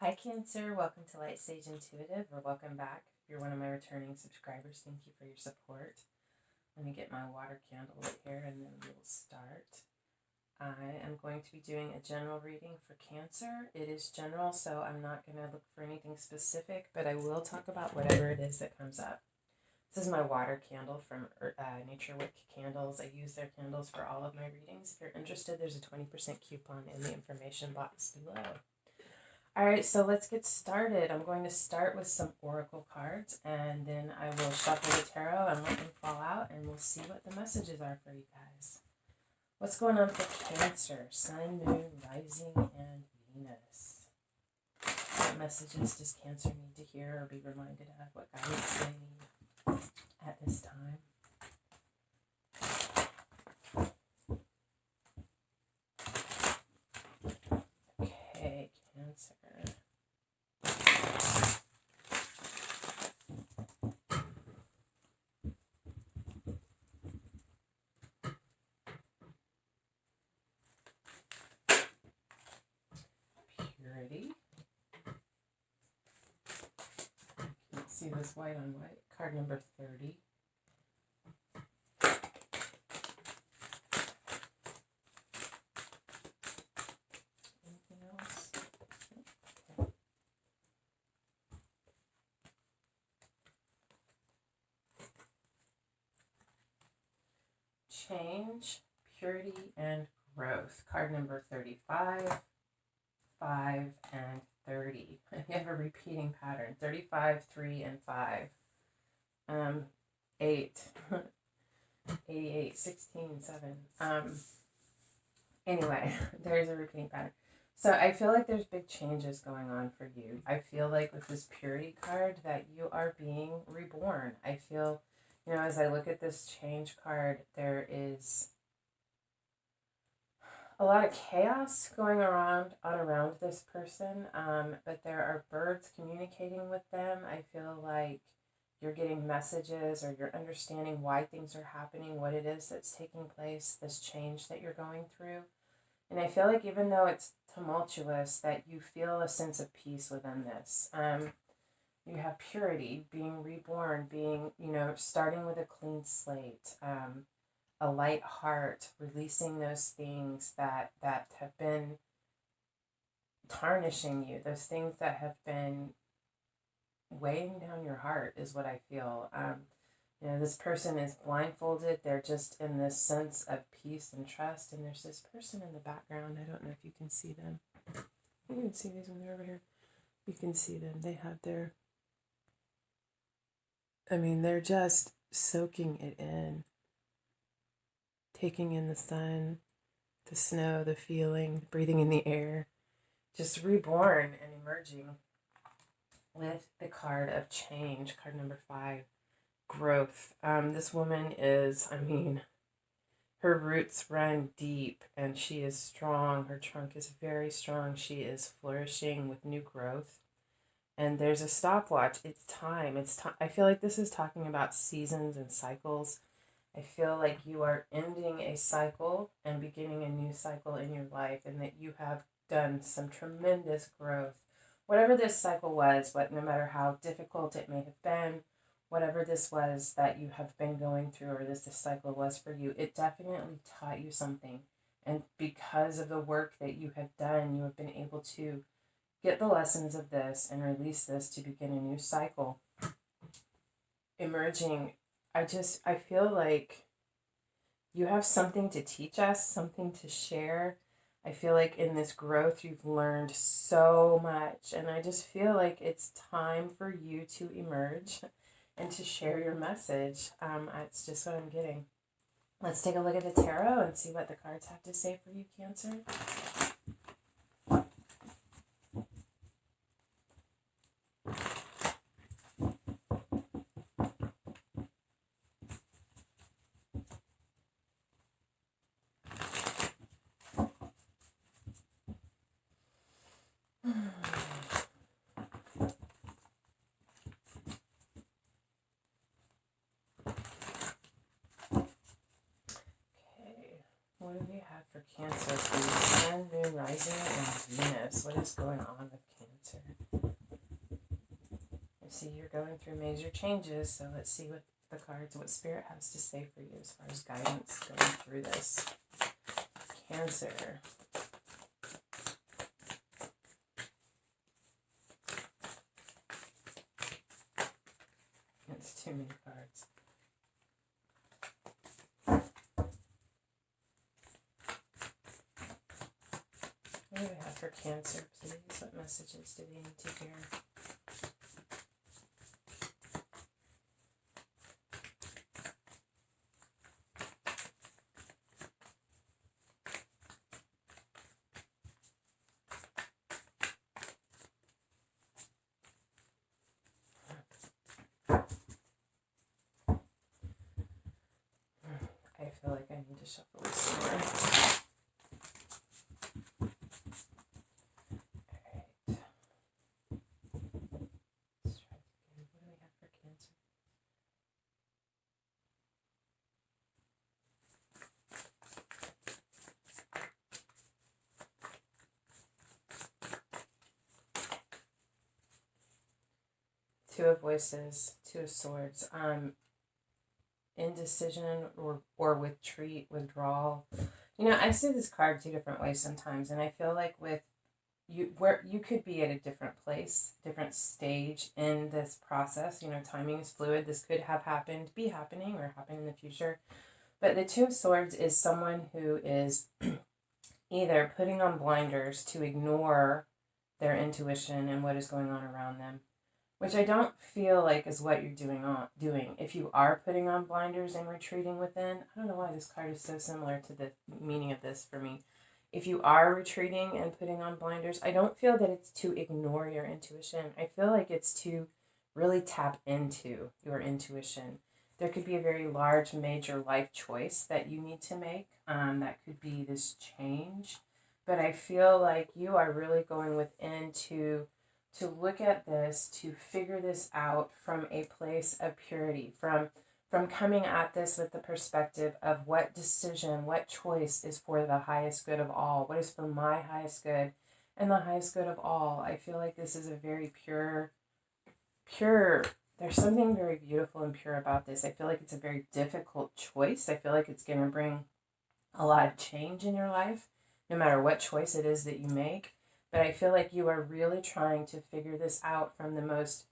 Hi Cancer, welcome to Lightsageintuitive, or welcome back. If you're one of my returning subscribers, thank you for your support. Let me get my water candle lit here and then we will start. I am going to be doing a general reading for Cancer. It is general, so I'm not going to look for anything specific, but I will talk about whatever it is that comes up. This is my water candle from Nature Wick Candles. I use their candles for all of my readings. If you're interested, there's a 20% coupon in the information box below. Alright, so let's get started. I'm going to start with some oracle cards, and then I will shuffle the tarot and let them fall out, and we'll see what the messages are for you guys. What's going on for Cancer? Sun, Moon, Rising, and Venus. What messages does Cancer need to hear or be reminded of? What guidance they need at this time? Okay, Cancer. Purity. Let's see this white on white. Card number 30. Anything else? Okay. Change, purity, and growth. Card number 35, 5, and 30. You have a repeating pattern. 35, 3, and 5. 8. 88, 16, 7. Anyway, there's a repeating pattern. So I feel like there's big changes going on for you. I feel like with this purity card that you are being reborn. I feel, as I look at this change card, there is a lot of chaos going around this person, but there are birds communicating with them. I feel like you're getting messages, or you're understanding why things are happening, what it is that's taking place, this change that you're going through. And I feel like even though it's tumultuous, that you feel a sense of peace within this. You have purity, being reborn, being, starting with a clean slate, a light heart, releasing those things that have been tarnishing you, those things that have been weighing down your heart is what I feel. This person is blindfolded. They're just in this sense of peace and trust. And there's this person in the background. I don't know if you can see them. You can see these when they're over here. You can see them. They have their... they're just soaking it in. Taking in the sun, the snow, the feeling, breathing in the air. Just reborn and emerging with the card of change, card number 5, growth. This woman is, her roots run deep and she is strong. Her trunk is very strong. She is flourishing with new growth. And there's a stopwatch. It's time. I feel like this is talking about seasons and cycles. I feel like you are ending a cycle and beginning a new cycle in your life, and that you have done some tremendous growth. Whatever this cycle was, no matter how difficult it may have been, whatever this was that you have been going through, or this cycle was for you, it definitely taught you something. And because of the work that you have done, you have been able to get the lessons of this and release this to begin a new cycle. Emerging, I feel like you have something to teach us, something to share. I feel like in this growth, you've learned so much, and I just feel like it's time for you to emerge and to share your message. It's just what I'm getting. Let's take a look at the tarot and see what the cards have to say for you, Cancer. What do we have for Cancer, please? Sun, Moon, Rising, and Venus. What is going on with Cancer? see you're going through major changes, so let's see what Spirit has to say for you as far as guidance going through this. Cancer. It's too many cards. What do we have for Cancer, please? What messages do we need to hear? I feel like I need to shuffle this more. Alright. Let's try it again. What do we have for Cancer? Two of Voices, Two of Swords. Indecision or withdrawal. I see this card two different ways sometimes, and I feel like with you, where you could be at a different place, different stage in this process. Timing is fluid. This could have happened, be happening, or happen in the future. But the Two of Swords is someone who is either putting on blinders to ignore their intuition and what is going on around them, which I don't feel like is what you're doing. If you are putting on blinders and retreating within, I don't know why this card is so similar to the meaning of this for me. If you are retreating and putting on blinders, I don't feel that it's to ignore your intuition. I feel like it's to really tap into your intuition. There could be a very large, major life choice that you need to make. That could be this change. But I feel like you are really going within to look at this, to figure this out from a place of purity, from coming at this with the perspective of what decision, what choice is for the highest good of all, what is for my highest good and the highest good of all. I feel like this is a very pure, there's something very beautiful and pure about this. I feel like it's a very difficult choice. I feel like it's going to bring a lot of change in your life, no matter what choice it is that you make. But I feel like you are really trying to figure this out from the most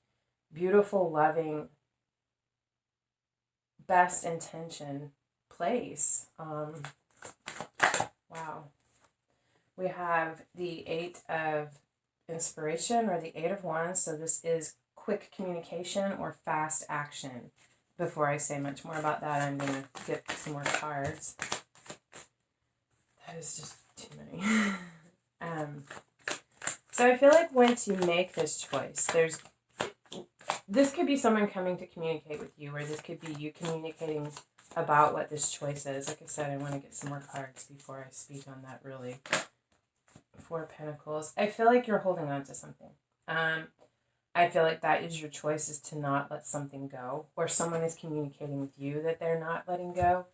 beautiful, loving, best intention place. Wow. We have the Eight of Inspiration, or the Eight of Wands. So this is quick communication or fast action. Before I say much more about that, I'm going to get some more cards. That is just too many. So I feel like once you make this choice, this could be someone coming to communicate with you, or this could be you communicating about what this choice is. Like I said, I want to get some more cards before I speak on that, really. Four of Pentacles. I feel like you're holding on to something. I feel like that is your choice, is to not let something go, or someone is communicating with you that they're not letting go.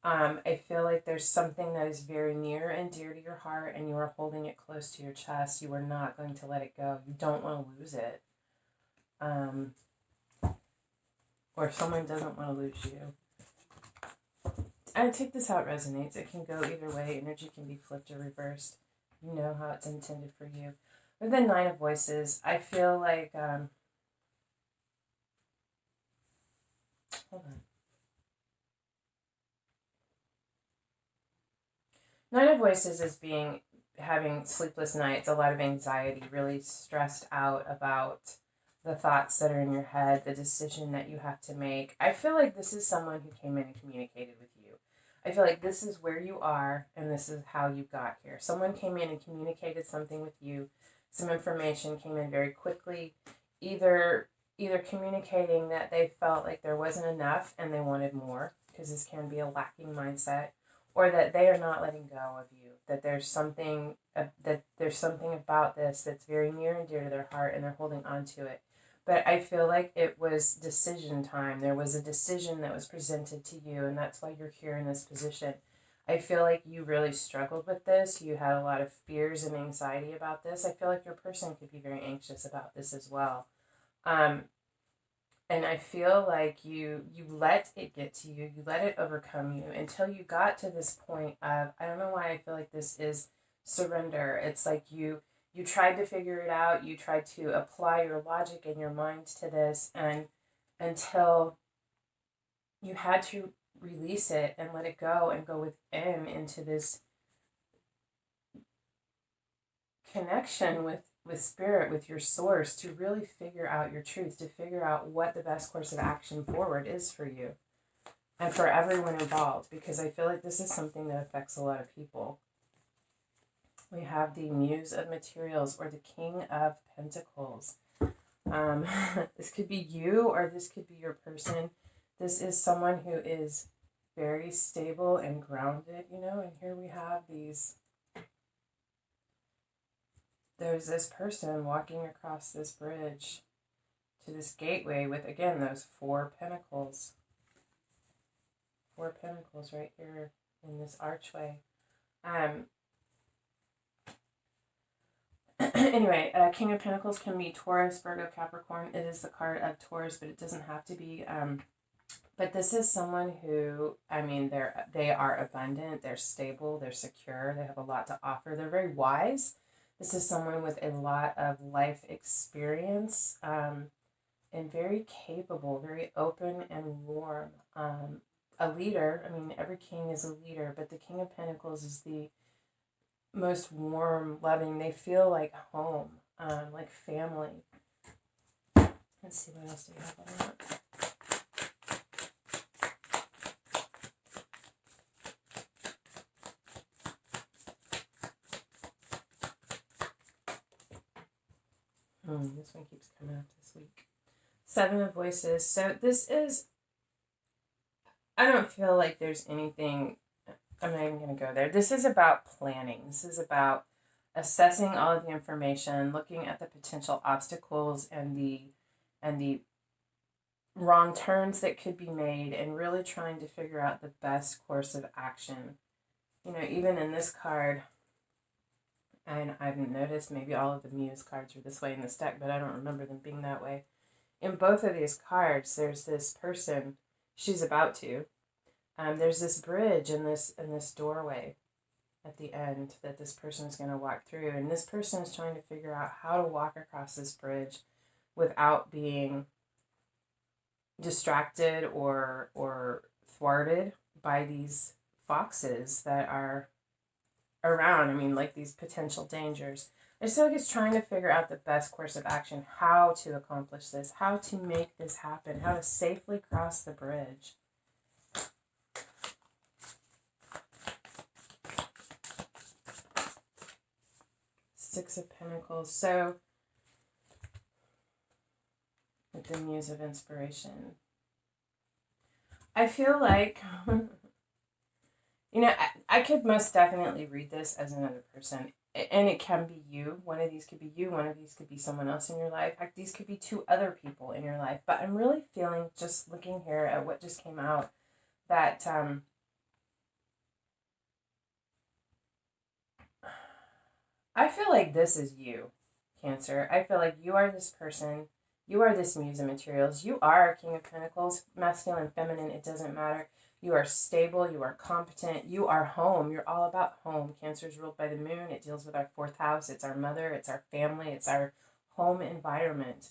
I feel like there's something that is very near and dear to your heart, and you are holding it close to your chest. You are not going to let it go. You don't want to lose it. Or someone doesn't want to lose you. I take this how it resonates. It can go either way. Energy can be flipped or reversed. You know how it's intended for you. With the Nine of Voices, I feel like... hold on. Nine of Voices is having sleepless nights, a lot of anxiety, really stressed out about the thoughts that are in your head, the decision that you have to make. I feel like this is someone who came in and communicated with you. I feel like this is where you are, and this is how you got here. Someone came in and communicated something with you. Some information came in very quickly, either communicating that they felt like there wasn't enough and they wanted more, because this can be a lacking mindset, or that they are not letting go of you, that there's something about this that's very near and dear to their heart, and they're holding on to it. But I feel like it was decision time. There was a decision that was presented to you, and that's why you're here in this position. I feel like you really struggled with this. You had a lot of fears and anxiety about this. I feel like your person could be very anxious about this as well. And I feel like you let it get to you, you let it overcome you until you got to this point of, I don't know why I feel like this is surrender. It's like you tried to figure it out, you tried to apply your logic and your mind to this, and until you had to release it and let it go and go within into this connection with spirit, with your source, to really figure out your truth, to figure out what the best course of action forward is for you and for everyone involved, because I feel like this is something that affects a lot of people. We have the Muse of Materials, or the King of Pentacles. This could be you, or this could be your person. This is someone who is very stable and grounded, and here we have there's this person walking across this bridge to this gateway with, again, those 4 pentacles. 4 pentacles right here in this archway. Anyway, King of Pentacles can be Taurus, Virgo, Capricorn. It is the card of Taurus, but it doesn't have to be. But this is someone who, they are abundant, they're stable, they're secure, they have a lot to offer. They're very wise. This is someone with a lot of life experience, and very capable, very open and warm. A leader. Every king is a leader, but the King of Pentacles is the most warm, loving. They feel like home, like family. Let's see, what else do we have on that? This one keeps coming up this week. 7 of Voices. So this is, I don't feel like there's anything, I'm not even going to go there. This is about planning. This is about assessing all of the information, looking at the potential obstacles and the wrong turns that could be made, and really trying to figure out the best course of action. Even in this card, and I've noticed maybe all of the Muse cards are this way in this deck, but I don't remember them being that way. In both of these cards, there's this person, she's about to. There's this bridge and this doorway at the end that this person is going to walk through. And this person is trying to figure out how to walk across this bridge without being distracted or thwarted by these foxes that are around. Like these potential dangers. I just feel like it's trying to figure out the best course of action, how to accomplish this, how to make this happen, how to safely cross the bridge. Six of Pentacles. So, with the Muse of Inspiration, I feel like, I could most definitely read this as another person. And it can be you. One of these could be you. One of these could be someone else in your life. In fact, these could be 2 other people in your life. But I'm really feeling, just looking here at what just came out, that I feel like this is you, Cancer. I feel like you are this person. You are this Muse of Materials. You are a King of Pentacles, masculine, feminine, it doesn't matter. You are stable. You are competent. You are home. You're all about home. Cancer is ruled by the moon. It deals with our 4th house. It's our mother. It's our family. It's our home environment.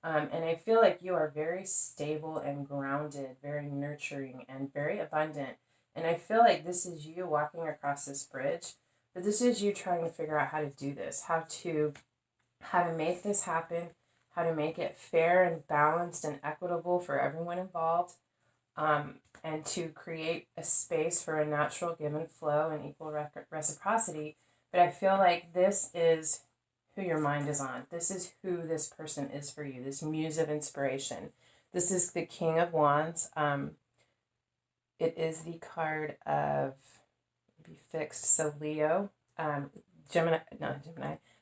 And I feel like you are very stable and grounded, very nurturing, and very abundant. And I feel like this is you walking across this bridge. But this is you trying to figure out how to do this, how to make this happen, how to make it fair and balanced and equitable for everyone involved, and to create a space for a natural give and flow and equal reciprocity. But I feel like this is who your mind is on. This is who this person is for you, this Muse of Inspiration. This is the King of Wands. It is the card of, be fixed, so Leo,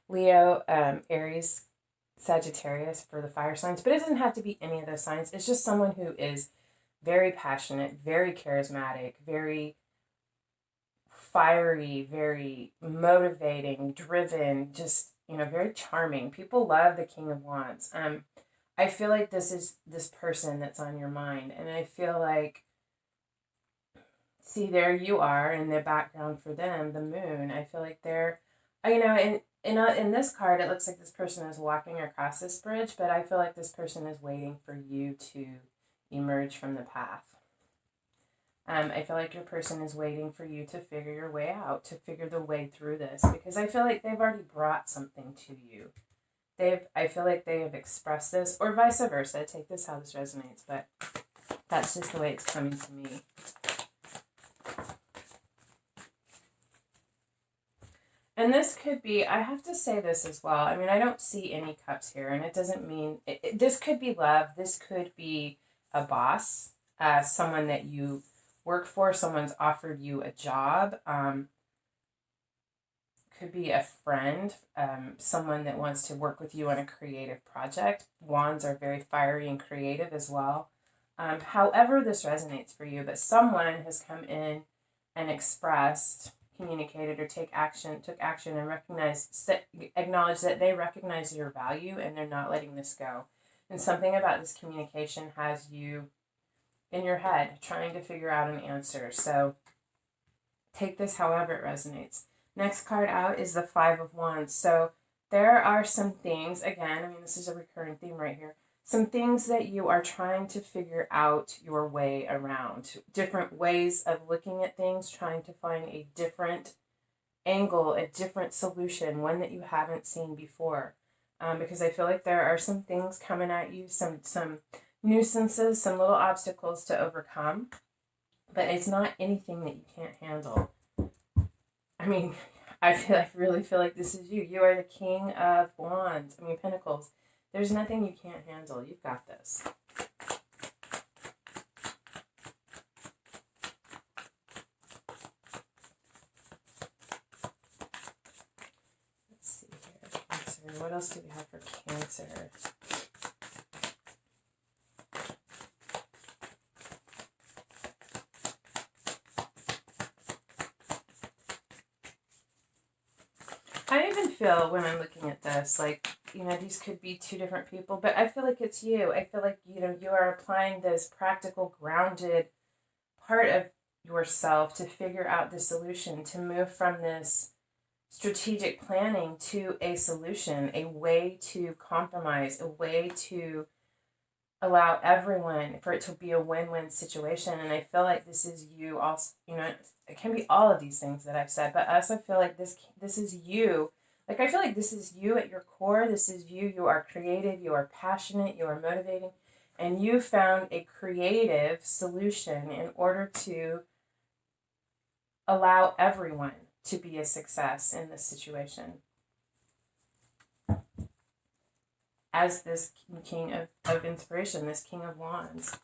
Leo, Aries, Sagittarius for the fire signs. But it doesn't have to be any of those signs. It's just someone who is very passionate, very charismatic, very fiery, very motivating, driven, just, very charming. People love the King of Wands. I feel like this is this person that's on your mind. And I feel like, see, there you are in the background for them, the moon. I feel like they're, in this card, it looks like this person is walking across this bridge, but I feel like this person is waiting for you to emerge from the path. I feel like your person is waiting for you to figure your way out, to figure the way through this, because I feel like they've already brought something to you. I feel like they have expressed this, or vice versa. Take this how this resonates, but that's just the way it's coming to me. And this could be, I have to say this as well. I mean, I don't see any cups here, and it doesn't mean, this could be love. This could be a boss, someone that you work for, someone's offered you a job. Could be a friend, someone that wants to work with you on a creative project. Wands are very fiery and creative as well. However this resonates for you, but someone has come in and expressed, communicated, or took action and acknowledged that they recognize your value and they're not letting this go. And something about this communication has you in your head trying to figure out an answer. So take this however it resonates. Next card out is the Five of Wands. So there are some things, again, I mean, this is a recurring theme right here, some things that you are trying to figure out your way around. Different ways of looking at things, trying to find a different angle, a different solution, one that you haven't seen before. Because I feel like there are some things coming at you, some nuisances, some little obstacles to overcome, but it's not anything that you can't handle. I mean, I really feel like this is you. You are the King of Wands. I mean, Pentacles. There's nothing you can't handle. You've got this. Let's see here. Cancer. What else do we have for Cancer? I even feel when I'm looking at this, like, these could be two different people, but I feel like it's you. I feel like, you are applying this practical, grounded part of yourself to figure out the solution, to move from this strategic planning to a solution, a way to compromise, a way to allow everyone, for it to be a win-win situation. And I feel like this is you also, it can be all of these things that I've said, but I also feel like this is you. Like, I feel like this is you at your core. This is you. You are creative. You are passionate. You are motivating. And you found a creative solution in order to allow everyone to be a success in this situation. As this King of Inspiration, this King of Wands.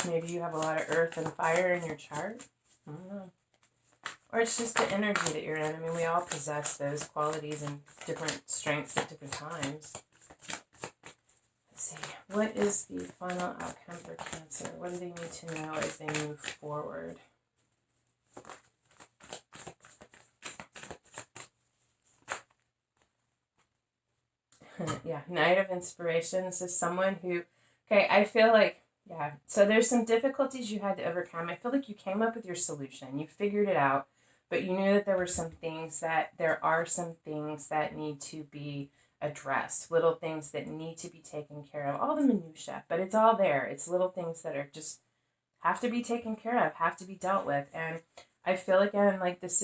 Maybe you have a lot of earth and fire in your chart. I don't know. Or it's just the energy that you're in. I mean, we all possess those qualities and different strengths at different times. Let's see. What is the final outcome for Cancer? What do they need to know as they move forward? Yeah, Knight of Inspiration. This is someone who, okay, I feel like, yeah, so there's some difficulties you had to overcome. I feel like you came up with your solution. You figured it out, but you knew that there are some things that need to be addressed, little things that need to be taken care of, all the minutiae, but it's all there. It's little things that are just have to be taken care of, have to be dealt with. And I feel again like this,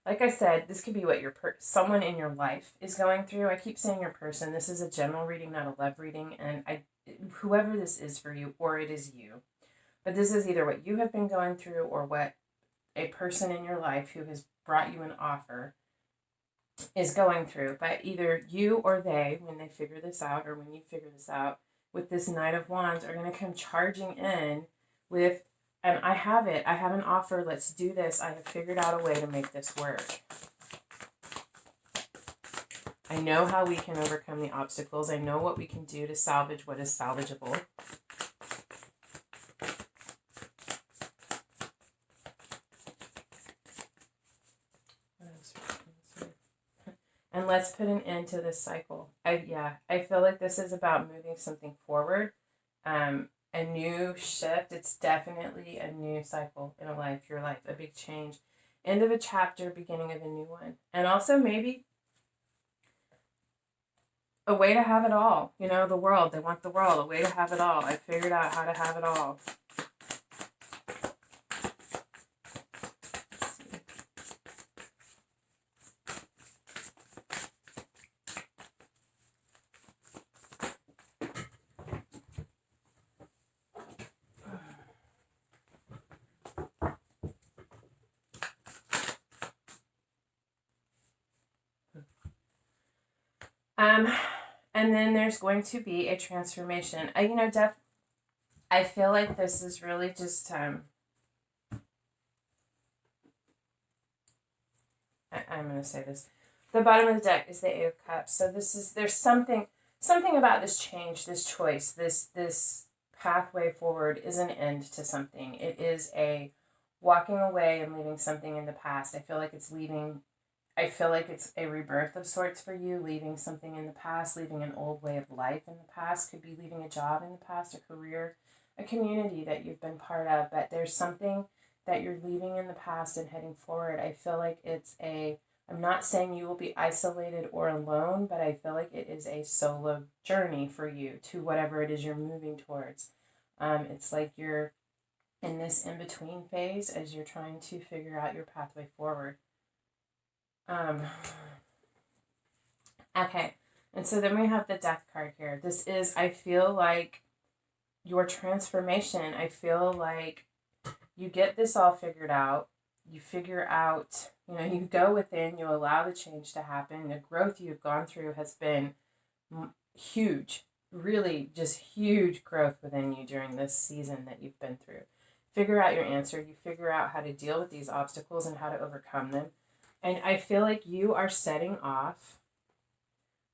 like I said, this could be what someone in your life is going through. I keep saying your person. This is a general reading, not a love reading. And whoever this is for you, or it is you. But this is either what you have been going through or what a person in your life who has brought you an offer is going through. But either you or they, when they figure this out, or when you figure this out, with this Knight of Wands, are going to come charging in with, and I have it. I have an offer. Let's do this. I have figured out a way to make this work. I know how we can overcome the obstacles. I know what we can do to salvage what is salvageable. And let's put an end to this cycle. I feel like this is about moving something forward. A new shift. It's definitely a new cycle in your life, a big change. End of a chapter, beginning of a new one. And also maybe a way to have it all. You know, the world. They want the world. A way to have it all. I figured out how to have it all. And then there's going to be a transformation. I feel like this is really just I'm going to say this. The bottom of the deck is the Eight of Cups. So there's something about this change, this choice, this pathway forward is an end to something. It is a walking away and leaving something in the past. I feel like it's a rebirth of sorts for you, leaving something in the past, leaving an old way of life in the past. Could be leaving a job in the past, a career, a community that you've been part of, but there's something that you're leaving in the past and heading forward. I feel like I'm not saying you will be isolated or alone, but I feel like it is a solo journey for you to whatever it is you're moving towards. It's like you're in this in-between phase as you're trying to figure out your pathway forward. Okay, and so then we have the Death card here. This is, I feel like, your transformation. I feel like you get this all figured out. You figure out, you go within, you allow the change to happen. The growth you've gone through has been huge, really just huge growth within you during this season that you've been through. Figure out your answer. You figure out how to deal with these obstacles and how to overcome them. And I feel like you are setting off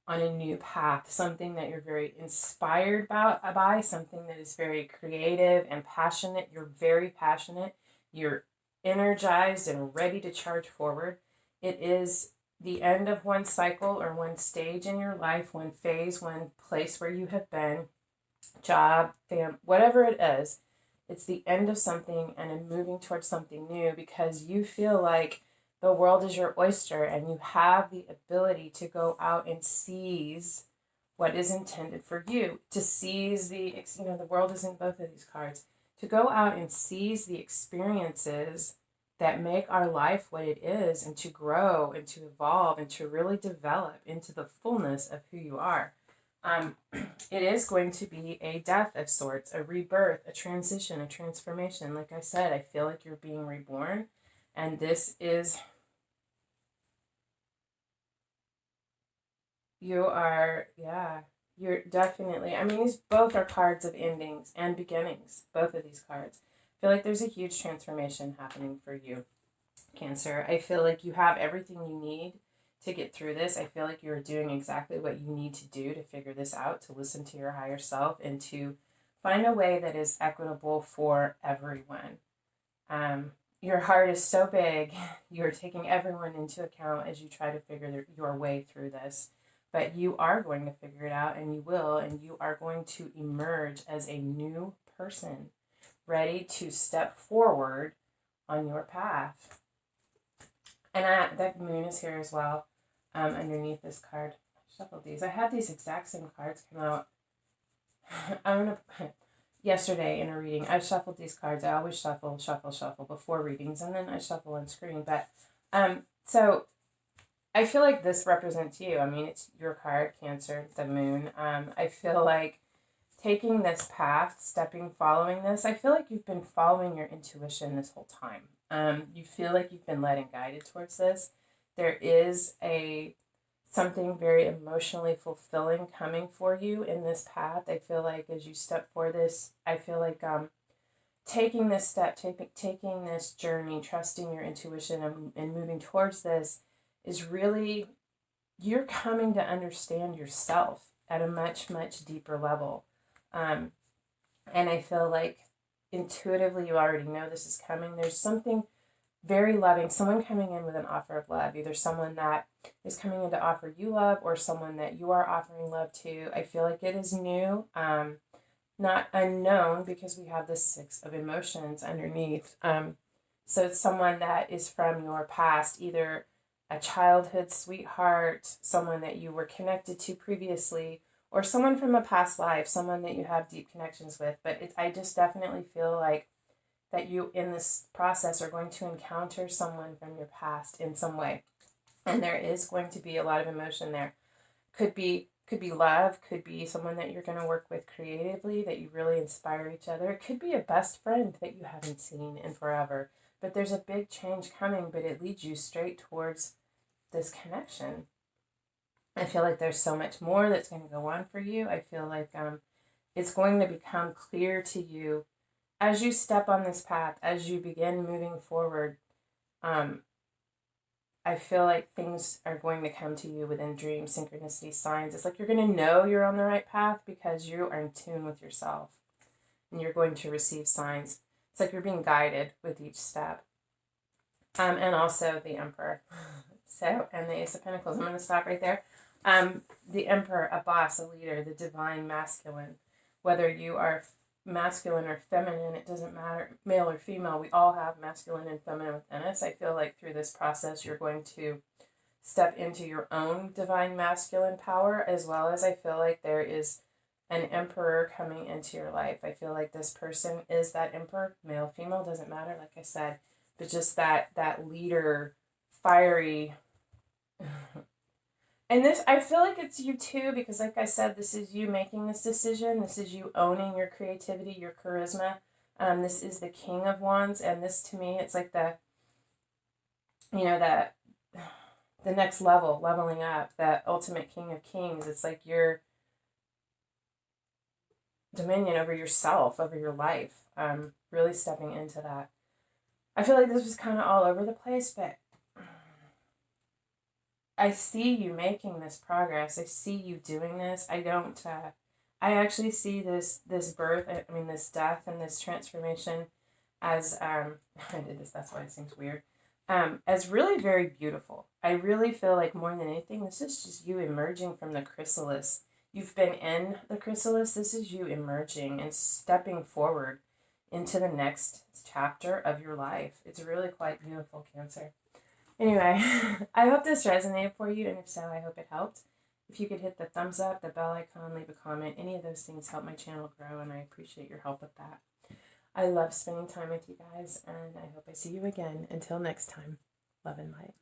on a new path, something that you're very inspired by, something that is very creative and passionate. You're very passionate. You're energized and ready to charge forward. It is the end of one cycle or one stage in your life, one phase, one place where you have been, job, whatever it is. It's the end of something and then moving towards something new because you feel like the world is your oyster and you have the ability to go out and seize what is intended for you. To seize the world is in both of these cards. To go out and seize the experiences that make our life what it is and to grow and to evolve and to really develop into the fullness of who you are. It is going to be a death of sorts, a rebirth, a transition, a transformation. Like I said, I feel like you're being reborn. And this is, you're definitely, these both are cards of endings and beginnings, both of these cards. I feel like there's a huge transformation happening for you, Cancer. I feel like you have everything you need to get through this. I feel like you're doing exactly what you need to do to figure this out, to listen to your higher self and to find a way that is equitable for everyone. Your heart is so big, you're taking everyone into account as you try to figure your way through this. But you are going to figure it out, and you will, and you are going to emerge as a new person, ready to step forward on your path. And that moon is here as well, underneath this card. I shuffled these. I had these exact same cards come out. Yesterday in a reading, I shuffled these cards. I always shuffle before readings, and then I shuffle on screen. But so I feel like this represents you. It's your card, Cancer, the moon. I feel like taking this path, following this. I feel like you've been following your intuition this whole time. You feel like you've been led and guided towards this. There is something very emotionally fulfilling coming for you in this path. I feel like as you step for this, I feel like taking this step, taking this journey, trusting your intuition and moving towards this is really, you're coming to understand yourself at a much, much deeper level. And I feel like intuitively you already know this is coming. There's something very loving, someone coming in with an offer of love, either someone that is coming in to offer you love or someone that you are offering love to. I feel like it is new, not unknown, because we have the 6 of emotions underneath. So it's someone that is from your past, either a childhood sweetheart, someone that you were connected to previously, or someone from a past life, someone that you have deep connections with. But I just definitely feel like that you in this process are going to encounter someone from your past in some way. And there is going to be a lot of emotion there. Could be love, could be someone that you're going to work with creatively, that you really inspire each other. It could be a best friend that you haven't seen in forever. But there's a big change coming, but it leads you straight towards this connection. I feel like there's so much more that's going to go on for you. I feel like it's going to become clear to you as you step on this path, as you begin moving forward. I feel like things are going to come to you within dreams, synchronicity, signs. It's like you're going to know you're on the right path because you are in tune with yourself and you're going to receive signs. It's like you're being guided with each step. And also the Emperor. So, and the Ace of Pentacles. I'm going to stop right there. The Emperor, a boss, a leader, the divine masculine. Whether you are masculine or feminine, it doesn't matter, male or female, we all have masculine and feminine within us. I feel like through this process you're going to step into your own divine masculine power, as well as I feel like there is an emperor coming into your life. I feel like this person is that emperor, male, female, doesn't matter, like I said, but just that leader, fiery. And this, I feel like it's you too, because like I said, this is you making this decision. This is you owning your creativity, your charisma. This is the King of Wands. And this, to me, it's like the next level, leveling up, that ultimate King of Kings. It's like your dominion over yourself, over your life. Really stepping into that. I feel like this was kind of all over the place, but I see you making this progress. I see you doing this. I actually see this birth, this death and this transformation as, I did this, that's why it seems weird, as really very beautiful. I really feel like more than anything, this is just you emerging from the chrysalis. You've been in the chrysalis. This is you emerging and stepping forward into the next chapter of your life. It's really quite beautiful, Cancer. Anyway, I hope this resonated for you, and if so, I hope it helped. If you could hit the thumbs up, the bell icon, leave a comment, any of those things help my channel grow, and I appreciate your help with that. I love spending time with you guys, and I hope I see you again. Until next time, love and light.